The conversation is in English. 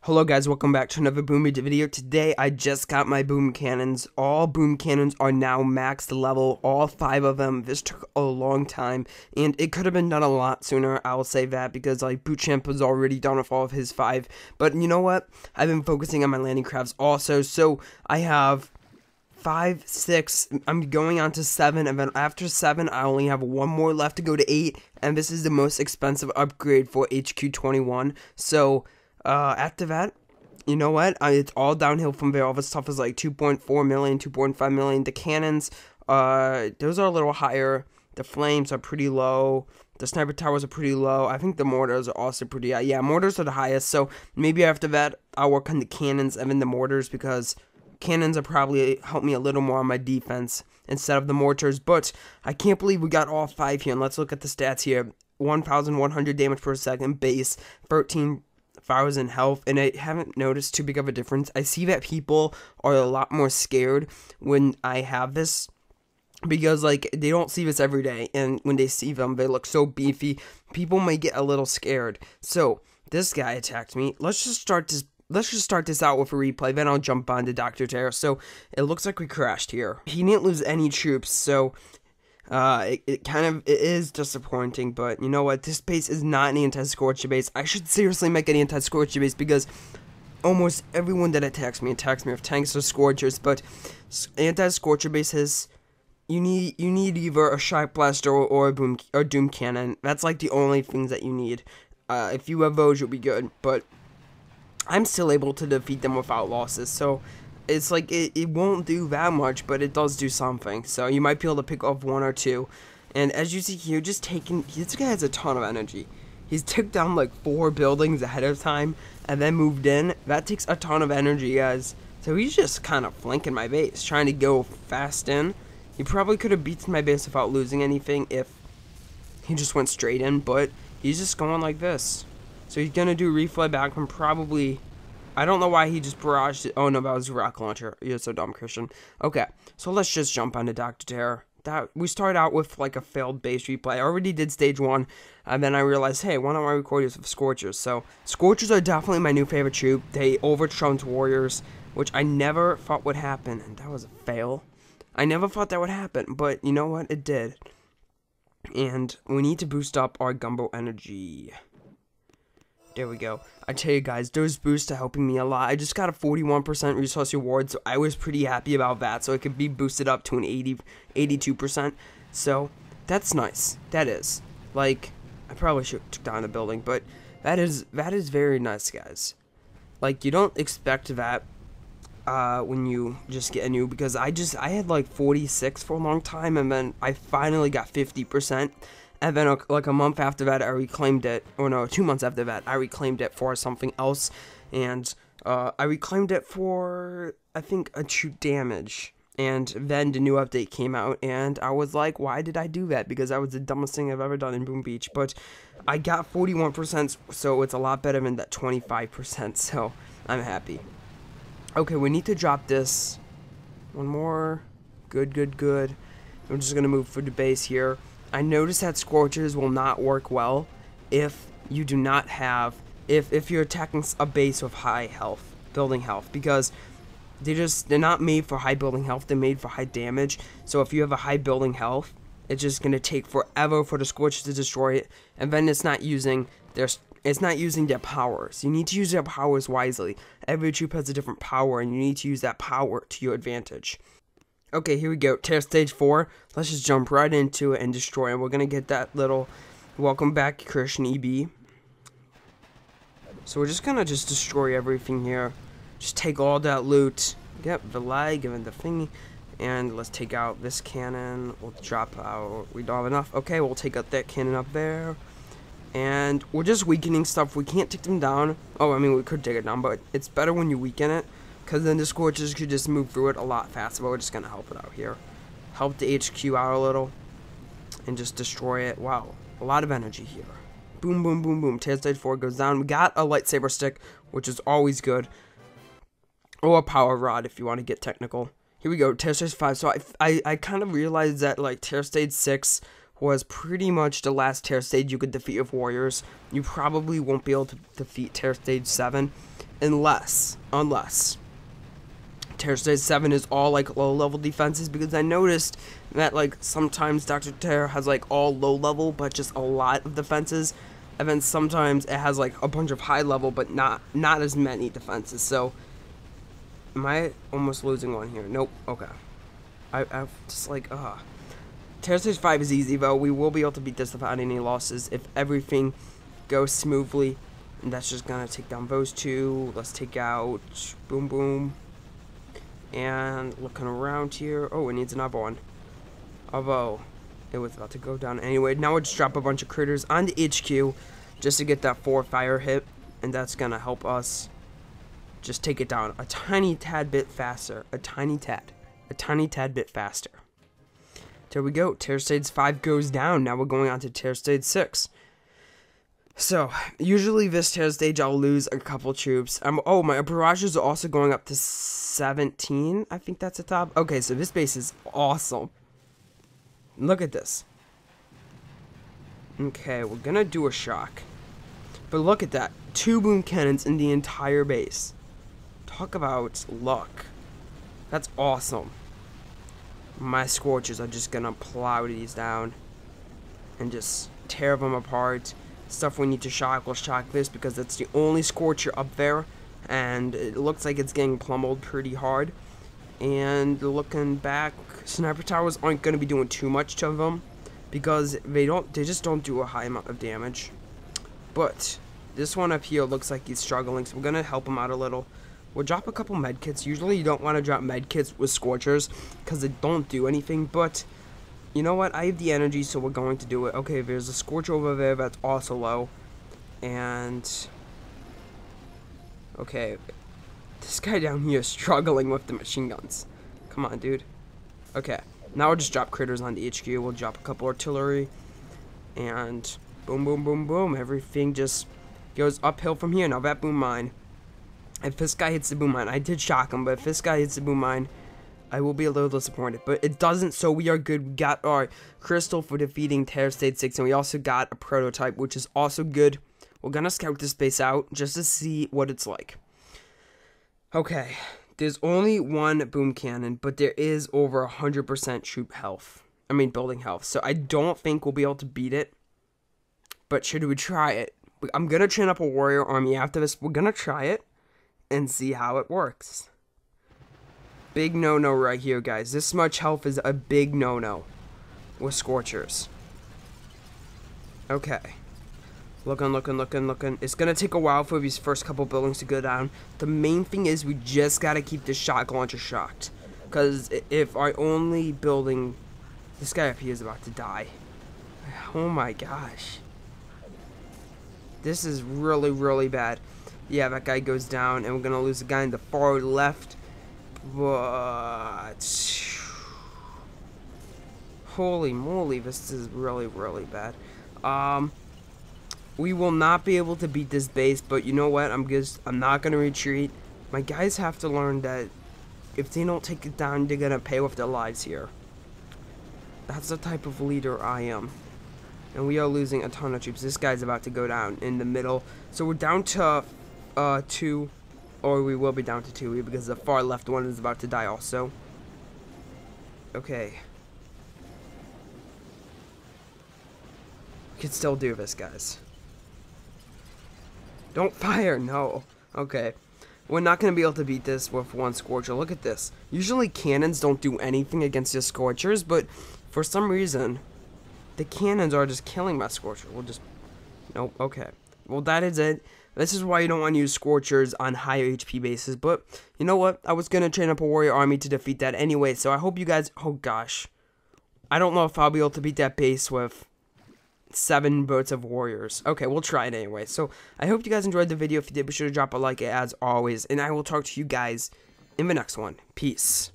Hello guys, welcome back to another boom video. Today I just got my boom cannons. All boom cannons are now max level, all 5 of them. This took a long time and it could have been done a lot sooner. I will say that because like Bootchamp was already done with all of his 5. But you know what? I've been focusing on my landing crafts also. So I have 5, 6, I'm going on to 7, and then after 7, I only have 1 more left to go to 8, and this is the most expensive upgrade for HQ21, so, after that, you know what, it's all downhill from there. All this stuff is like 2.4 million, 2.5 million, the cannons, those are a little higher, the flames are pretty low, the sniper towers are pretty low, I think the mortars are also pretty high, yeah, mortars are the highest, so maybe after that, I'll work on the cannons and then the mortars, because cannons are probably help me a little more on my defense instead of the mortars, but I can't believe we got all 5 here, and let's look at the stats here. 1,100 damage per second base, 13,000 health, and I haven't noticed too big of a difference. I see that people are a lot more scared when I have this, because like they don't see this every day, and when they see them, they look so beefy. People might get a little scared. So this guy attacked me. Let's just start this out with a replay, then I'll jump on to Dr. Terror. So, it looks like we crashed here. He didn't lose any troops, so, it is disappointing, but you know what, this base is not an anti-Scorcher base. I should seriously make an anti-Scorcher base, because almost everyone that attacks me with tanks or Scorchers, but anti-Scorcher bases, you need either a Shock Blaster or a Doom Cannon. That's like the only things that you need. If you have those, you'll be good, but I'm still able to defeat them without losses, so it's like it won't do that much, but it does do something, so you might be able to pick off 1 or 2, and as you see here, this guy has a ton of energy. He's took down like 4 buildings ahead of time, and then moved in. That takes a ton of energy, guys, so he's just kind of flanking my base, trying to go fast in. He probably could have beaten my base without losing anything if he just went straight in, but he's just going like this. So he's going to do refly back from probably, I don't know why he just barraged it. Oh no, that was a rocket launcher. You're so dumb, Christian. Okay, so let's just jump onto Dr. Terror. We started out with like a failed base replay. I already did stage 1, and then I realized, hey, why don't I record this with Scorchers? So Scorchers are definitely my new favorite troop. They overtrumped Warriors, which I never thought would happen, and that was a fail. I never thought that would happen, but you know what? It did. And we need to boost up our Gumbo energy. There we go. I tell you guys, those boosts are helping me a lot. I just got a 41% resource reward, so I was pretty happy about that. So it could be boosted up to an 82%. So that's nice. That is. Like, I probably should have took down the building, but that is very nice, guys. Like, you don't expect that when you just get a new, because I had like 46 for a long time, and then I finally got 50%. And then, like, a month after that, I reclaimed it. Or no, 2 months after that, I reclaimed it for something else. And, I reclaimed it for, I think, a true damage. And then the new update came out, and I was like, why did I do that? Because that was the dumbest thing I've ever done in Boom Beach. But I got 41%, so it's a lot better than that 25%. So, I'm happy. Okay, we need to drop this. 1 more. Good. I'm just going to move for the base here. I noticed that Scorchers will not work well if you do not have, if you're attacking a base with high health, building health, because they're not made for high building health, they're made for high damage. So if you have a high building health, it's just going to take forever for the Scorchers to destroy it, and then it's not using their powers. You need to use their powers wisely. Every troop has a different power, and you need to use that power to your advantage. Okay, here we go. Terror stage 4. Let's just jump right into it and destroy it. We're gonna get that little welcome back Christian EB. So we're just gonna destroy everything here. Just take all that loot. Yep, the lag and the thingy. And let's take out this cannon. We'll drop out. We don't have enough. Okay, we'll take out that cannon up there. And we're just weakening stuff. We can't take them down. Oh, I mean, we could take it down, but it's better when you weaken it, because then the Scorchers could just move through it a lot faster. But we're just going to help it out here. Help the HQ out a little. And just destroy it. Wow. A lot of energy here. Boom, boom, boom, boom. Terror stage 4 goes down. We got a lightsaber stick, which is always good. Or a power rod if you want to get technical. Here we go. Terror stage 5. So I kind of realized that, like, Terror stage 6 was pretty much the last Terror stage you could defeat with Warriors. You probably won't be able to defeat Terror stage 7. unless Terror Stage 7 is all like low level defenses, because I noticed that like sometimes Dr. Terror has like all low level but just a lot of defenses, and then sometimes it has like a bunch of high level but not as many defenses. So am I almost losing one here? Nope. Okay. I've just like Terror Stage 5 is easy though. We will be able to beat this without any losses if everything goes smoothly. And that's just gonna take down those two. Let's take out boom boom. And looking around here, oh, it needs another one. Although it was about to go down anyway. Now we'll just drop a bunch of critters on the HQ just to get that 4 fire hit, and that's gonna help us just take it down a tiny tad bit faster. A tiny tad bit faster. There we go. Terror Stage 5 goes down. Now we're going on to Terror Stage 6. So, usually this Terror Stage I'll lose a couple troops. Oh, my barrages are also going up to 17. I think that's the top. Okay, so this base is awesome. Look at this. Okay, we're gonna do a shock. But look at that. 2 boom cannons in the entire base. Talk about luck. That's awesome. My Scorchers are just gonna plow these down and just tear them apart. Stuff we need to shock, we'll shock this because it's the only Scorcher up there, and it looks like it's getting pummeled pretty hard. And looking back, sniper towers aren't going to be doing too much to them because they just don't do a high amount of damage. But this one up here looks like he's struggling, so we're going to help him out a little. We'll drop a couple medkits. Usually you don't want to drop medkits with Scorchers because they don't do anything, but you know what? I have the energy, so we're going to do it. Okay, there's a Scorcher over there that's also low. And okay, this guy down here is struggling with the machine guns. Come on, dude. Okay, now we'll just drop critters on the HQ. We'll drop a couple artillery. And boom, boom, boom, boom. Everything just goes uphill from here. Now that boom mine. If this guy hits the boom mine, I did shock him, but if this guy hits the boom mine, I will be a little disappointed, but it doesn't, so we are good. We got our crystal for defeating Terror Stage 6, and we also got a prototype, which is also good. We're gonna scout this base out just to see what it's like. Okay, there's only one boom cannon, but there is over 100% troop health. I mean, building health, so I don't think we'll be able to beat it, but should we try it? I'm gonna train up a warrior army after this. We're gonna try it and see how it works. Big no-no right here, guys. This much health is a big no-no with Scorchers. Okay. Looking. It's going to take a while for these first couple buildings to go down. The main thing is we just got to keep this shock launcher shocked. Because if our only building... This guy up here is about to die. Oh my gosh. This is really, really bad. Yeah, that guy goes down, and we're going to lose the guy in the far left. But holy moly, this is really, really bad. We will not be able to beat this base, but you know what? I'm not gonna retreat. My guys have to learn that if they don't take it down, they're gonna pay with their lives here. That's the type of leader I am. And we are losing a ton of troops. This guy's about to go down in the middle. So we're down to 2. Or we will be down to 2 because the far left one is about to die also. Okay. We can still do this, guys. Don't fire, no. Okay. We're not going to be able to beat this with one Scorcher. Look at this. Usually cannons don't do anything against your Scorchers, but for some reason, the cannons are just killing my Scorcher. We'll just... Nope, okay. Well, that is it. This is why you don't want to use Scorchers on higher HP bases, but you know what? I was going to train up a warrior army to defeat that anyway, so I hope you guys... Oh, gosh. I don't know if I'll be able to beat that base with 7 boats of warriors. Okay, we'll try it anyway. So, I hope you guys enjoyed the video. If you did, be sure to drop a like as always, and I will talk to you guys in the next one. Peace.